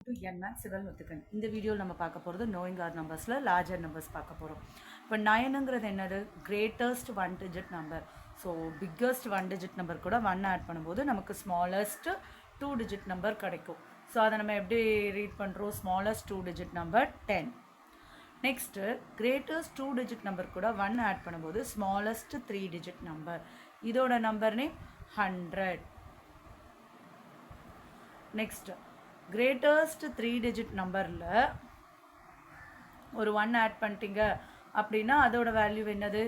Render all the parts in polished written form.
to N Civil Muthukan. இந்த வீடியோவில் நம்ம பார்க்க போகிறது knowing our நம்பர்ஸில் லார்ஜர் நம்பர்ஸ் பார்க்க போகிறோம். இப்போ 9ங்கிறது என்னது? Greatest 1 digit number. So biggest 1 digit number கூட 1 ஆட் பண்ணும்போது நமக்கு ஸ்மாலஸ்ட் 2 டிஜிட் நம்பர் கிடைக்கும். ஸோ அதை நம்ம எப்படி ரீட் பண்ணுறோம்? Smallest 2 digit number 10. Next greatest 2 digit number கூட 1 ஆட் பண்ணும்போது ஸ்மாலஸ்ட் 3 டிஜிட் நம்பர். இதோட number name 100. Next greatest 3 digit நம்பரில் ஒரு 1 ஆட் பண்ணிட்டீங்க அப்படின்னா அதோட வேல்யூ என்னது?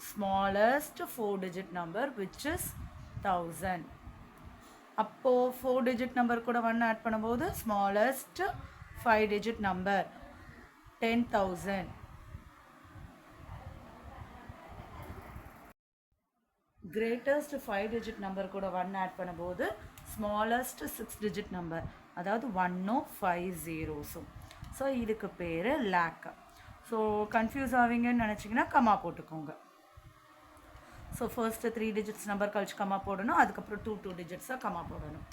Smallest 4 digit number which is 1000. அப்போது 4 டிஜிட் நம்பர் கூட 1 ஆட் பண்ணும்போது smallest 5 digit number 10,000. Greatest 5 digit number கூட 1 ஆட் பண்ணும்போது ஸ்மாலஸ்ட் 6 டிஜிட் நம்பர், அதாவது 1,050. ஸோ இதுக்கு பேர் லேக். ஸோ கன்ஃபியூஸ் ஆவீங்கன்னு நினச்சிங்கன்னா கம்மா போட்டுக்கோங்க. ஸோ ஃபர்ஸ்ட்டு 3 டிஜிட்ஸ் நம்பர் கழிச்சு கம்மா போடணும், அதுக்கப்புறம் 2 டிஜிட்ஸாக கம்மா போடணும்.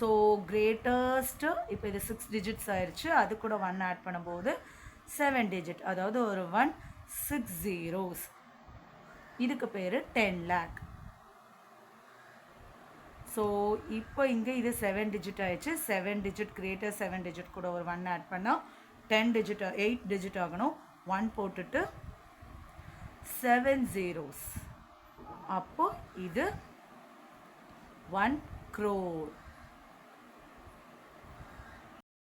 ஸோ கிரேட்டஸ்ட்டு இப்போ இது 6 டிஜிட்ஸ் ஆயிடுச்சு, அது கூட 1 ஆட் பண்ணும்போது 7 டிஜிட், அதாவது ஒரு 1 6 zeros. இதுக்கு பேர் 10 lakh. ஸோ இப்போ இங்கே இது 7 டிஜிட் ஆயிடுச்சு. 7 டிஜிட் கிரேட்டர் 7 டிஜிட் கூட ஒரு 1 ஆட் பண்ணால் 10 டிஜிட் 8 டிஜிட் ஆகணும். 1 போட்டுட்டு 7 zeros. அப்போ இது 1 crore.